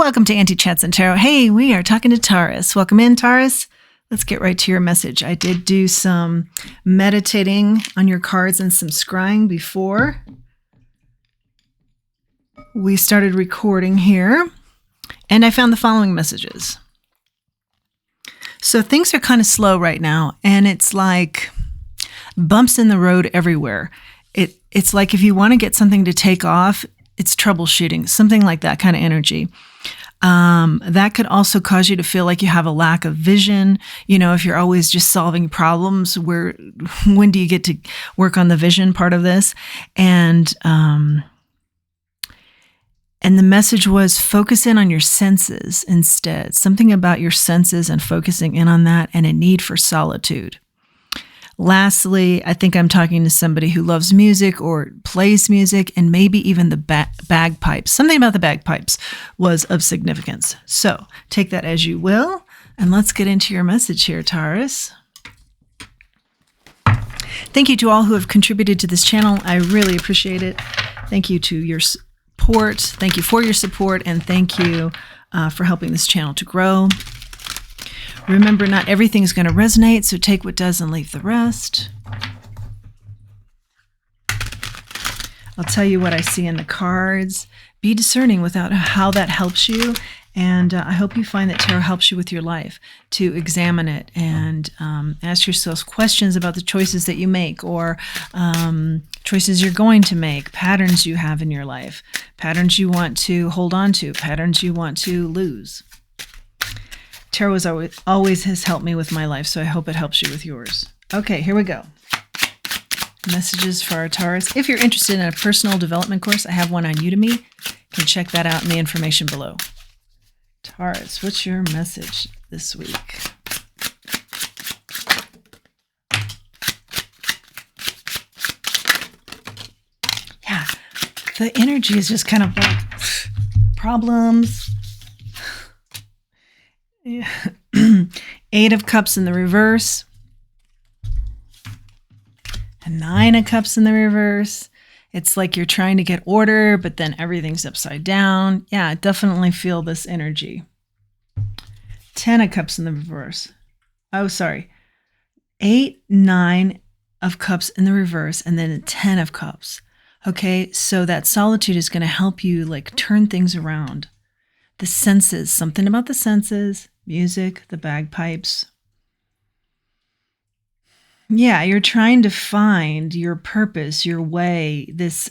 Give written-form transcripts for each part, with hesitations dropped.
Welcome to Auntie Chats and Tarot. Hey, we are talking to Taurus. Welcome in, Taurus. Let's get right to your message. I did do some meditating on your cards and some scrying before we started recording here, and I found the following messages. So things are kind of slow right now, and it's like bumps in the road everywhere. It's like if you want to get something to take off, it's troubleshooting, something like that kind of energy. That could also cause you to feel like you have a lack of vision. You know, if you're always just solving problems, when do you get to work on the vision part of this? And the message was focus in on your senses instead. Something about your senses and focusing in on that, and a need for solitude. Lastly, I think I'm talking to somebody who loves music or plays music, and maybe even the bagpipes. Something about the bagpipes was of significance. So take that as you will, and let's get into your message here, Taurus. Thank you to all who have contributed to this channel. I really appreciate it. Thank you to your support. Thank you for your support, and thank you for helping this channel to grow. Remember, not everything is going to resonate, so take what does and leave the rest. I'll tell you what I see in the cards. Be discerning without how that helps you, and I hope you find that tarot helps you with your life to examine it and ask yourselves questions about the choices that you make, or choices you're going to make, patterns you have in your life, patterns you want to hold on to, patterns you want to lose. Tarot always has helped me with my life, so I hope it helps you with yours. Okay, here we go. Messages for our Taurus. If you're interested in a personal development course, I have one on Udemy. You can check that out in the information below. Taurus, what's your message this week? Yeah, the energy is just kind of like problems. Yeah. 8 of Cups in the reverse. And 9 of Cups in the reverse. It's like you're trying to get order, but then everything's upside down. Yeah, I definitely feel this energy. 10 of Cups in the reverse. Oh, sorry. 8, 9 of Cups in the reverse, and then a 10 of Cups. Okay, so that solitude is going to help you like turn things around. The senses, something about the senses, music, the bagpipes. Yeah, you're trying to find your purpose, your way, this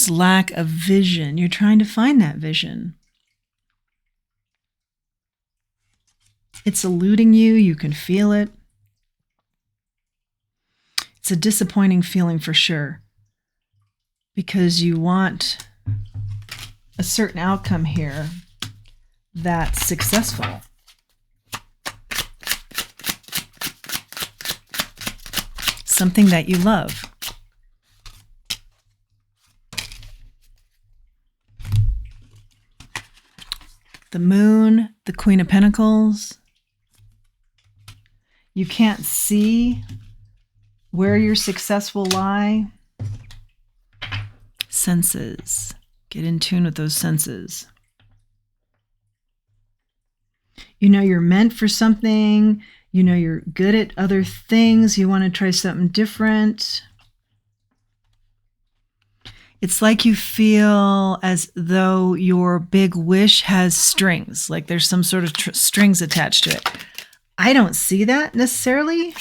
lack of vision. You're trying to find that vision. It's eluding you. You can feel it. It's a disappointing feeling for sure, because you want a certain outcome here that's successful. Something that you love. The Moon, the Queen of Pentacles. You can't see where your success will lie. Senses. Get in tune with those senses. You know you're meant for something. You know you're good at other things. You want to try something different. It's like you feel as though your big wish has strings, like there's some sort of strings attached to it. I don't see that necessarily,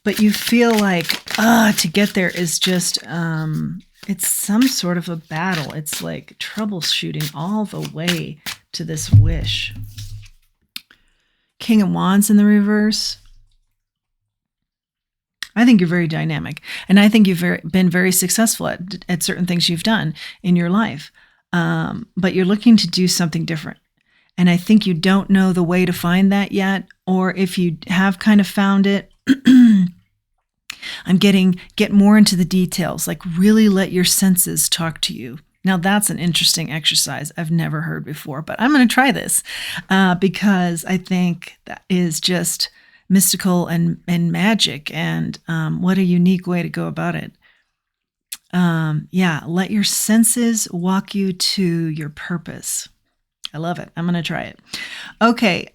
but you feel like, to get there is just... it's some sort of a battle. It's like troubleshooting all the way to this wish. King of Wands in the reverse. I think you're very dynamic, and I think you've been very successful at certain things you've done in your life, but you're looking to do something different. And I think you don't know the way to find that yet, or if you have kind of found it, get more into the details, like really let your senses talk to you. Now that's an interesting exercise I've never heard before, but I'm going to try this because I think that is just mystical and magic, and what a unique way to go about it. Let your senses walk you to your purpose. I love it. I'm going to try it. Okay.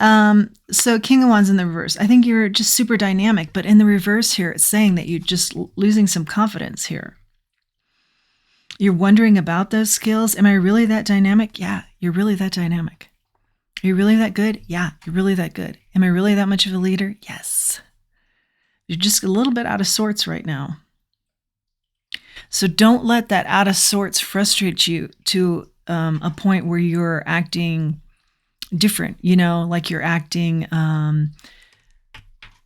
So King of Wands in the reverse. I think you're just super dynamic, but in the reverse here, it's saying that you're just losing some confidence here. You're wondering about those skills. Am I really that dynamic? Yeah, you're really that dynamic. Are you really that good? Yeah, you're really that good. Am I really that much of a leader? Yes. You're just a little bit out of sorts right now. So don't let that out of sorts frustrate you to a point where you're acting different, like you're acting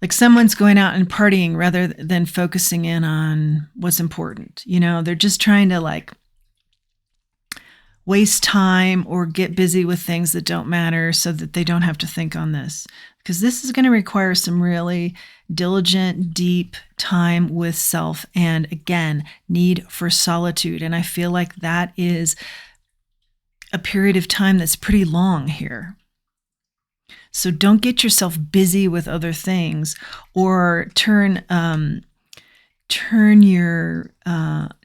like someone's going out and partying rather than focusing in on what's important. They're just trying to waste time or get busy with things that don't matter so that they don't have to think on this. Because this is going to require some really diligent, deep time with self and, again, need for solitude. And I feel like that is a period of time that's pretty long here. So don't get yourself busy with other things or turn your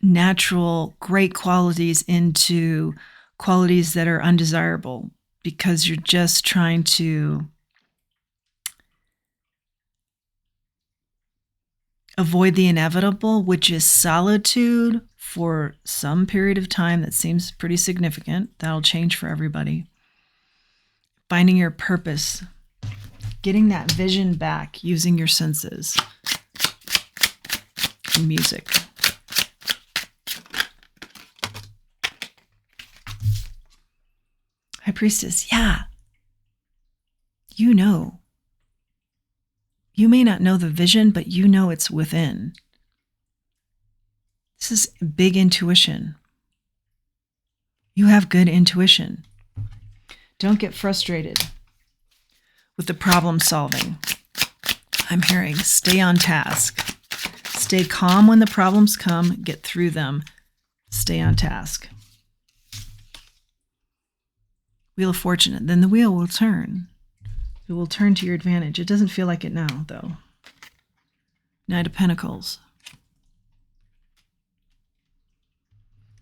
natural great qualities into qualities that are undesirable because you're just trying to avoid the inevitable, which is solitude for some period of time that seems pretty significant. That'll change for everybody. Finding your purpose, getting that vision back using your senses and music. High Priestess, yeah. You know. You may not know the vision, but you know it's within. This is big intuition. You have good intuition. Don't get frustrated with the problem solving. I'm hearing stay on task. Stay calm when the problems come. Get through them. Stay on task. Wheel of Fortune. Then the wheel will turn. It will turn to your advantage. It doesn't feel like it now, though. Knight of Pentacles.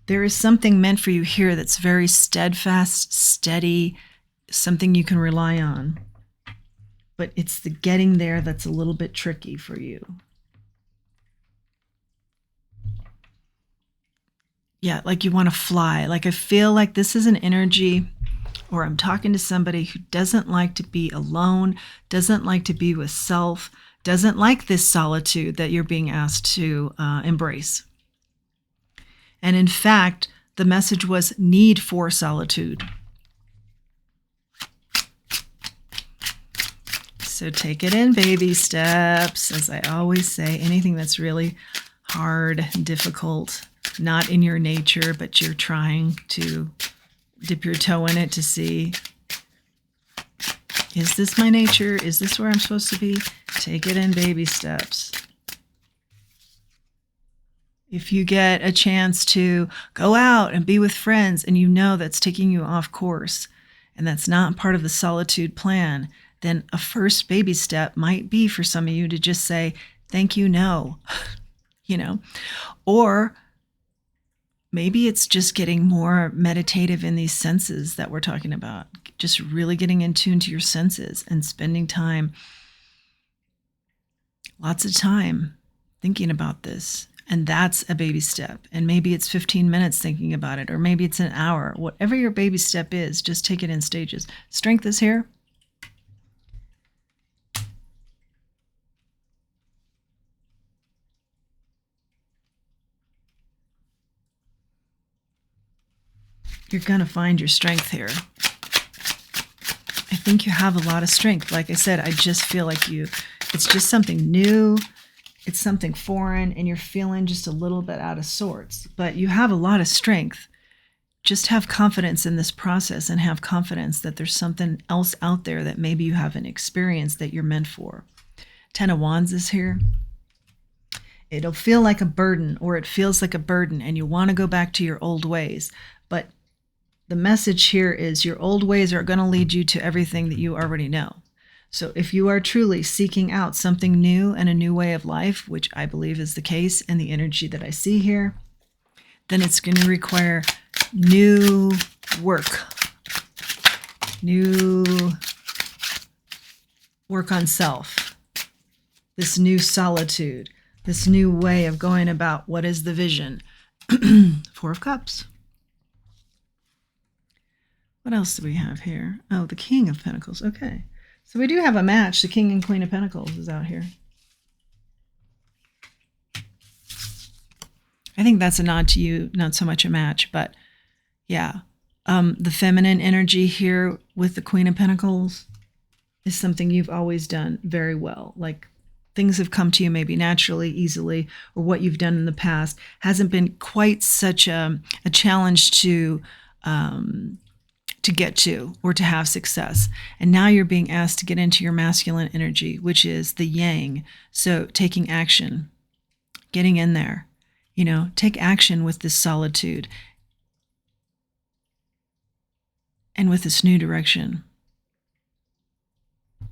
There is something meant for you here that's very steadfast, steady, something you can rely on. But it's the getting there that's a little bit tricky for you. Yeah, like you want to fly. Like I feel like this is an energy, or I'm talking to somebody who doesn't like to be alone, doesn't like to be with self, doesn't like this solitude that you're being asked to embrace. And in fact, the message was need for solitude. So take it in baby steps. As I always say, anything that's really hard, difficult, not in your nature, but you're trying to dip your toe in it to see, is this my nature? Is this where I'm supposed to be? Take it in baby steps. If you get a chance to go out and be with friends and you know that's taking you off course and that's not part of the solitude plan, then a first baby step might be for some of you to just say, thank you, no, or maybe it's just getting more meditative in these senses that we're talking about, just really getting in tune to your senses and spending time, lots of time thinking about this. And that's a baby step. And maybe it's 15 minutes thinking about it, or maybe it's an hour. Whatever your baby step is, just take it in stages. Strength is here. You're going to find your strength here. I think you have a lot of strength. Like I said, I just feel like it's just something new. It's something foreign, and you're feeling just a little bit out of sorts. But you have a lot of strength. Just have confidence in this process and have confidence that there's something else out there that maybe you haven't experienced that you're meant for. Ten of Wands is here. It'll feel like a burden, or it feels like a burden, and you want to go back to your old ways. But the message here is your old ways are going to lead you to everything that you already know. So if you are truly seeking out something new and a new way of life, which I believe is the case and the energy that I see here, then it's going to require new work on self, this new solitude, this new way of going about what is the vision. Four of Cups. What else do we have here? Oh, the King of Pentacles. Okay. So we do have a match. The King and Queen of Pentacles is out here. I think that's a nod to you, not so much a match, but yeah. The feminine energy here with the Queen of Pentacles is something you've always done very well. Like things have come to you maybe naturally, easily, or what you've done in the past hasn't been quite such a challenge to get to or to have success. And now you're being asked to get into your masculine energy, which is the yang. So taking action, getting in there, take action with this solitude and with this new direction.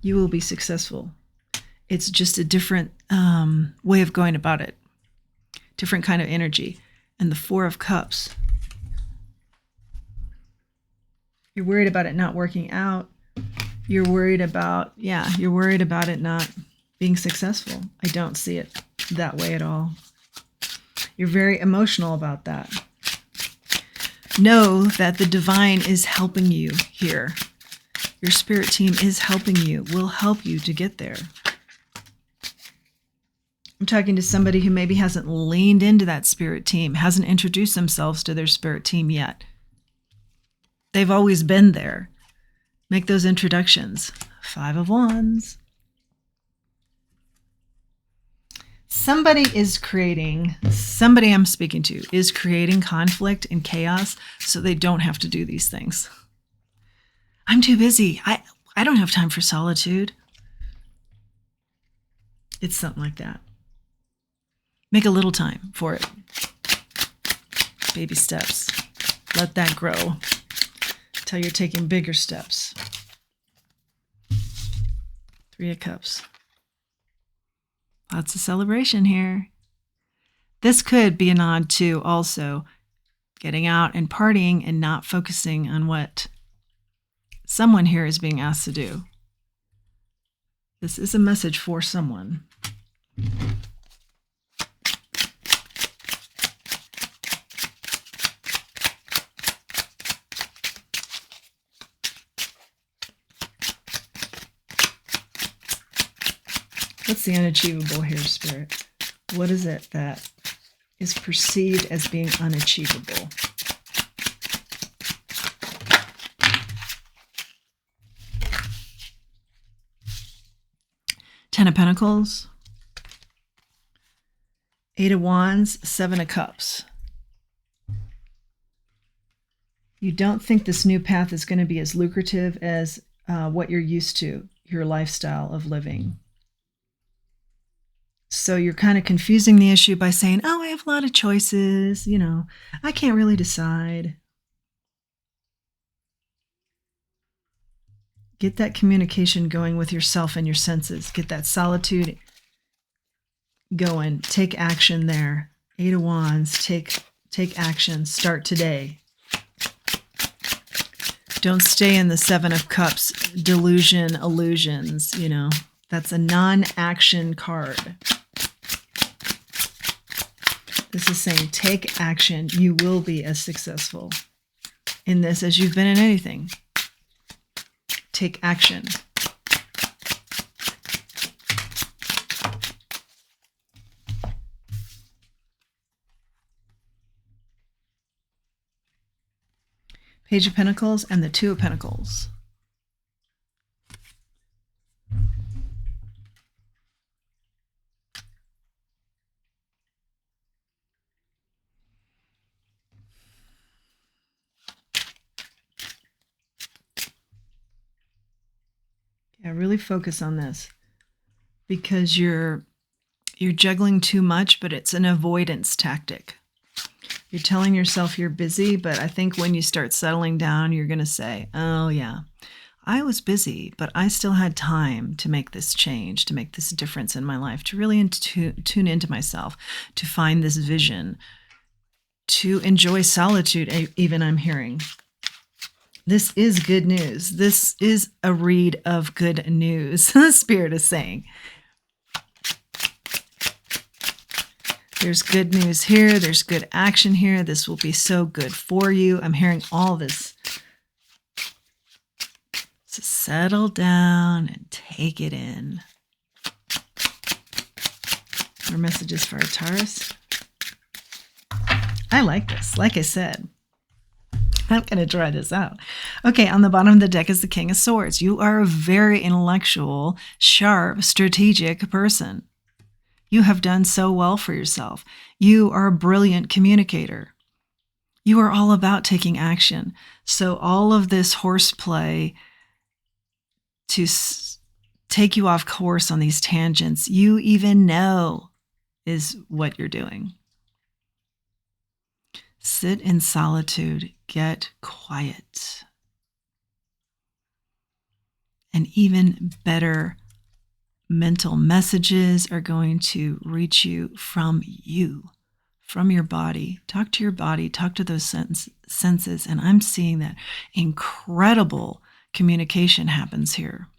You will be successful. It's just a different way of going about it, different kind of energy. And the Four of Cups. You're worried about it not working out. You're worried about it not being successful. I don't see it that way at all. You're very emotional about that. Know that the divine is helping you here. Your spirit team is helping you, will help you to get there. I'm talking to somebody who maybe hasn't leaned into that spirit team, hasn't introduced themselves to their spirit team yet. They've always been there. Make those introductions. Five of Wands. Somebody I'm speaking to is creating conflict and chaos so they don't have to do these things. I'm too busy. I don't have time for solitude. It's something like that. Make a little time for it. Baby steps. Let that grow until you're taking bigger steps. Three of Cups. Lots of celebration here. This could be a nod to also getting out and partying and not focusing on what someone here is being asked to do. This is a message for someone. What's the unachievable here, Spirit? What is it that is perceived as being unachievable? Ten of Pentacles, Eight of Wands, Seven of Cups. You don't think this new path is going to be as lucrative as what you're used to, your lifestyle of living. So you're kind of confusing the issue by saying, oh, I have a lot of choices, I can't really decide. Get that communication going with yourself and your senses. Get that solitude going. Take action there. Eight of Wands, take action. Start today. Don't stay in the Seven of Cups delusion, illusions, That's a non-action card. This is saying take action. You will be as successful in this as you've been in anything. Take action. Page of Pentacles and the Two of Pentacles. Yeah, really focus on this because you're juggling too much, but it's an avoidance tactic. You're telling yourself you're busy, but I think when you start settling down, you're going to say, oh yeah, I was busy, but I still had time to make this change, to make this difference in my life, to really tune into myself, to find this vision. to enjoy solitude, even I'm hearing. This is good news. This is a read of good news, the Spirit is saying. There's good news here. There's good action here. This will be so good for you. I'm hearing all this. So settle down and take it in. More messages for our Taurus. I like this. Like I said, I'm going to try this out. Okay, on the bottom of the deck is the King of Swords. You are a very intellectual, sharp, strategic person. You have done so well for yourself. You are a brilliant communicator. You are all about taking action. So all of this horseplay to take you off course on these tangents, you even know is what you're doing. Sit in solitude. Get quiet. And even better, mental messages are going to reach you, from your body. Talk to your body, talk to those senses, and I'm seeing that incredible communication happens here.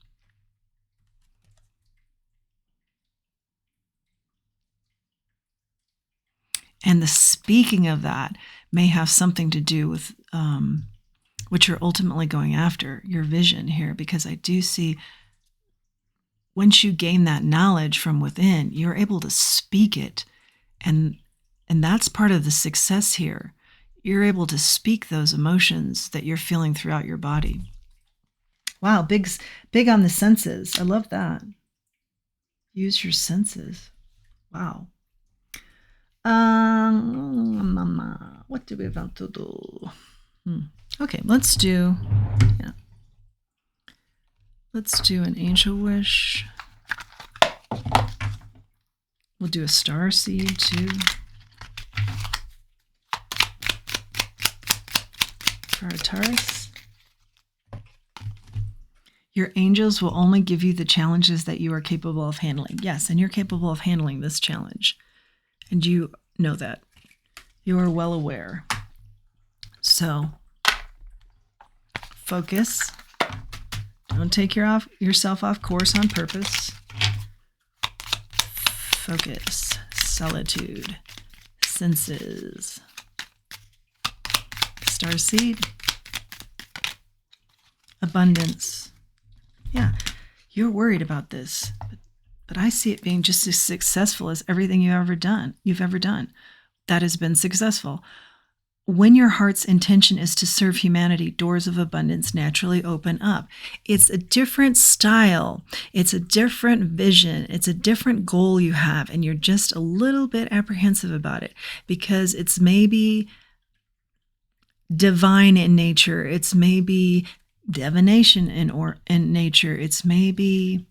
And the speaking of that may have something to do with what you're ultimately going after, your vision here, because I do see once you gain that knowledge from within, you're able to speak it. And that's part of the success here. You're able to speak those emotions that you're feeling throughout your body. Wow, big on the senses. I love that. Use your senses. Wow. What do we want to do? Okay, let's do an angel wish. We'll do a star seed too. For our Taurus. Your angels will only give you the challenges that you are capable of handling. Yes, and you're capable of handling this challenge. And you know that. You are well aware. So, focus. Don't take yourself off course on purpose. Focus. Solitude. Senses. Starseed. Abundance. Yeah, you're worried about this, but I see it being just as successful as everything you've ever done. That has been successful. When your heart's intention is to serve humanity, doors of abundance naturally open up. It's a different style. It's a different vision. It's a different goal you have, and you're just a little bit apprehensive about it because it's maybe divine in nature. It's maybe divination in nature. It's maybe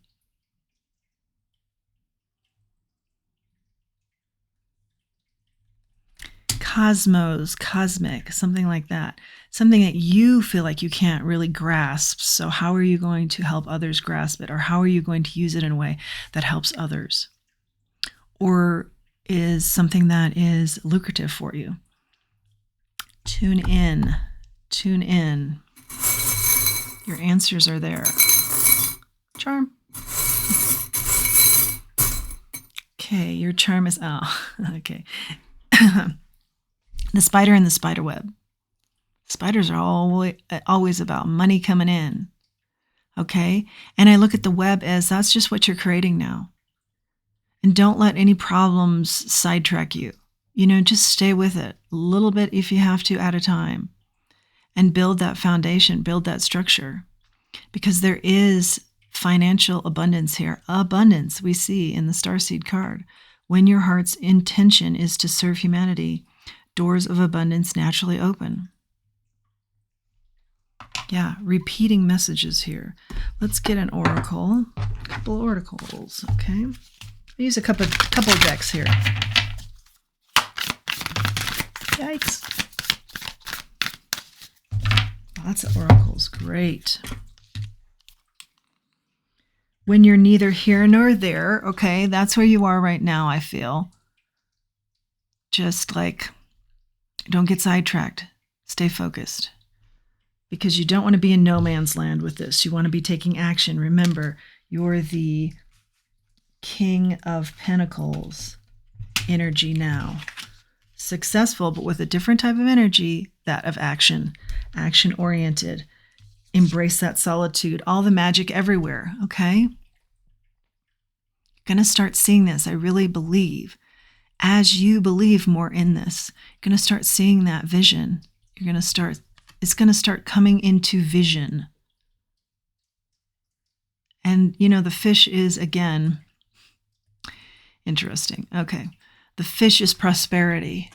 cosmic, something like that. Something that you feel like you can't really grasp. So how are you going to help others grasp it? Or how are you going to use it in a way that helps others? Or is something that is lucrative for you? Tune in. Your answers are there. Charm. Okay, your charm is, okay. The spider and the spider web. Spiders are always about money coming in. Okay? And I look at the web as that's just what you're creating now. And don't let any problems sidetrack you. Just stay with it a little bit if you have to at a time. And build that foundation, build that structure. Because there is financial abundance here. Abundance we see in the Starseed card. When your heart's intention is to serve humanity, doors of abundance naturally open. Yeah, repeating messages here. Let's get an oracle. A couple of oracles, okay? I'll use a couple decks here. Yikes. Lots of oracles. Great. When you're neither here nor there, okay, that's where you are right now, I feel. Just like Don't get sidetracked. Stay focused. Because you don't want to be in no man's land with this. You want to be taking action. Remember, you're the King of Pentacles energy now. Successful, but with a different type of energy, that of action. Action-oriented. Embrace that solitude. All the magic everywhere, okay? You're going to start seeing this, I really believe. As you believe more in this, you're going to start seeing that vision. You're going to start, it's going to start coming into vision. And, you know, the fish is, again, interesting. Okay. The fish is prosperity.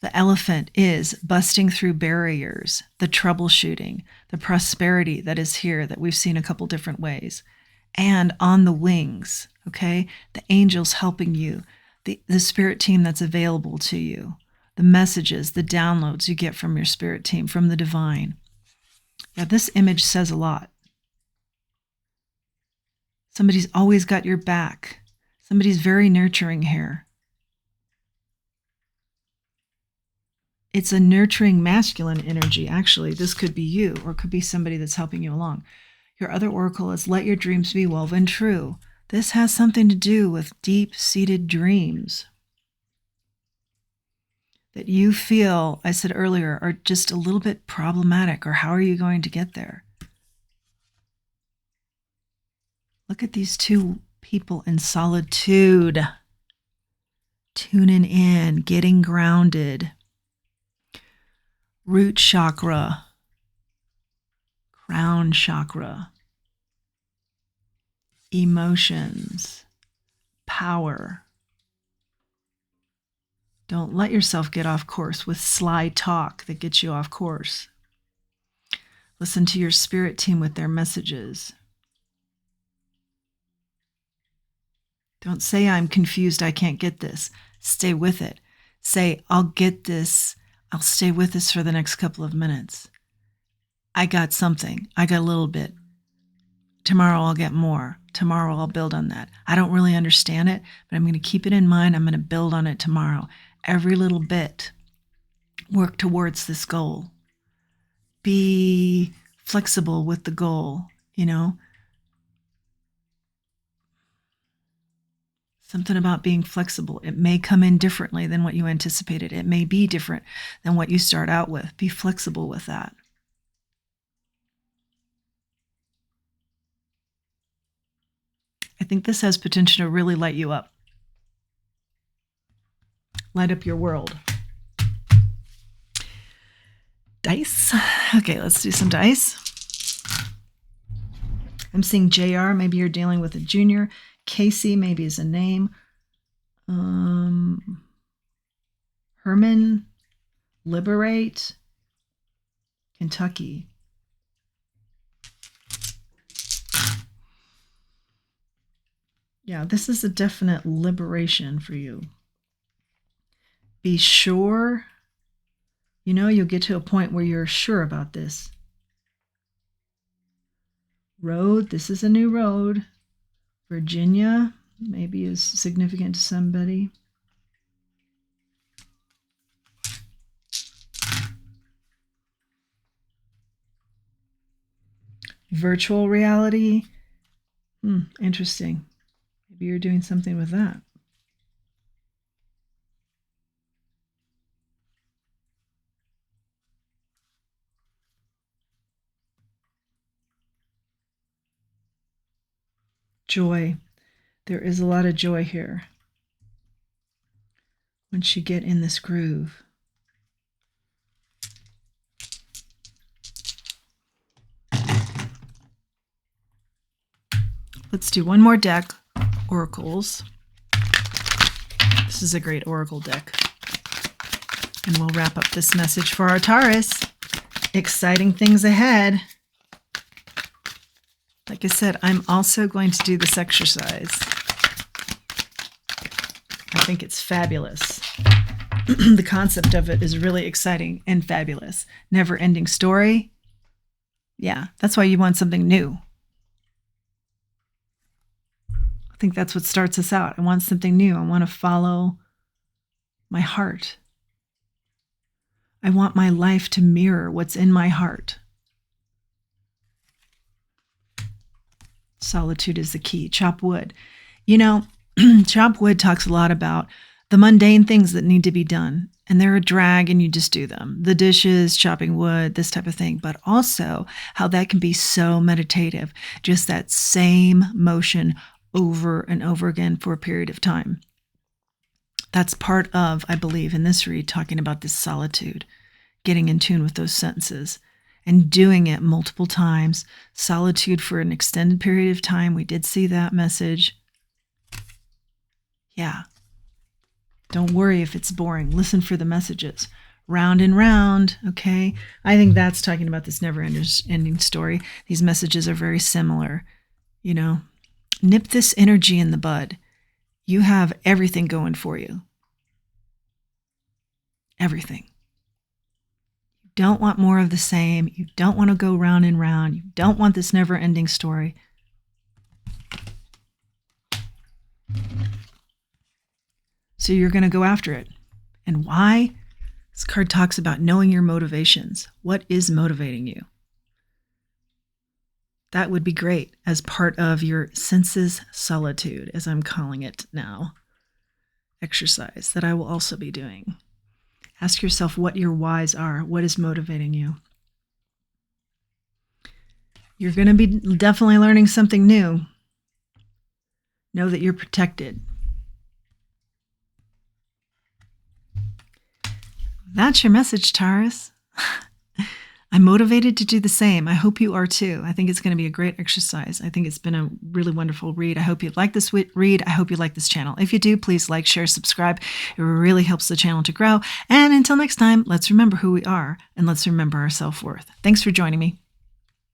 The elephant is busting through barriers, the troubleshooting, the prosperity that is here that we've seen a couple different ways. And on the wings, okay? The angels helping you, the spirit team that's available to you, the messages, the downloads you get from your spirit team, from the divine. Yeah, this image says a lot. Somebody's always got your back. Somebody's very nurturing here. It's a nurturing masculine energy, actually. This could be you, or it could be somebody that's helping you along. Your other oracle is let your dreams be woven true. This has something to do with deep-seated dreams that you feel, I said earlier, are just a little bit problematic, or how are you going to get there? Look at these two people in solitude, tuning in, getting grounded. Root chakra, crown chakra, emotions, power. Don't let yourself get off course with sly talk that gets you off course. Listen to your spirit team with their messages. Don't say, I'm confused, I can't get this. Stay with it. Say, I'll get this. I'll stay with this for the next couple of minutes. I got something. I got a little bit. Tomorrow I'll get more. Tomorrow I'll build on that. I don't really understand it, but I'm going to keep it in mind. I'm going to build on it tomorrow. Every little bit. Work towards this goal. Be flexible with the goal, you know. Something about being flexible. It may come in differently than what you anticipated. It may be different than what you start out with. Be flexible with that. I think this has potential to really light you up. Light up your world. Dice. Okay, let's do some dice. I'm seeing JR. Maybe you're dealing with a junior. Casey maybe is a name. Herman. Liberate. Kentucky. Yeah, this is a definite liberation for you. Be sure. You know, you'll get to a point where you're sure about this. Road. This is a new road. Virginia maybe is significant to somebody. Virtual reality. Interesting. Maybe you're doing something with that. Joy. There is a lot of joy here. Once you get in this groove. Let's do one more deck. Oracles. This is a great oracle deck. And we'll wrap up this message for our Taurus. Exciting things ahead. Like I said, I'm also going to do this exercise. I think it's fabulous. The concept of it is really exciting and fabulous. Never-ending story. Yeah, that's why you want something new. I think that's what starts us out. I want something new. I want to follow my heart. I want my life to mirror what's in my heart. Solitude is the key. Chop wood. You know, chop wood talks a lot about the mundane things that need to be done. And they're a drag and you just do them. The dishes, chopping wood, this type of thing. But also how that can be so meditative. Just that same motion over and over again for a period of time. That's part of, I believe, in this read, talking about this solitude. Getting in tune with those sentences. And doing it multiple times. Solitude for an extended period of time. We did see that message. Yeah. Don't worry if it's boring. Listen for the messages. Round and round, okay? I think that's talking about this never-ending story. These messages are very similar. You know, nip this energy in the bud. You have everything going for you. Everything. You don't want more of the same. You don't want to go round and round. You don't want this never-ending story. So you're going to go after it. And why? This card talks about knowing your motivations. What is motivating you? That would be great as part of your senses solitude, as I'm calling it now, exercise that I will also be doing. Ask yourself what your whys are. What is motivating you? You're going to be definitely learning something new. Know that you're protected. That's your message, Taurus. I'm motivated to do the same. I hope you are too. I think it's going to be a great exercise. I think it's been a really wonderful read. I hope you like this read. I hope you like this channel. If you do, please like, share, subscribe. It really helps the channel to grow. And until next time, let's remember who we are and let's remember our self-worth. Thanks for joining me.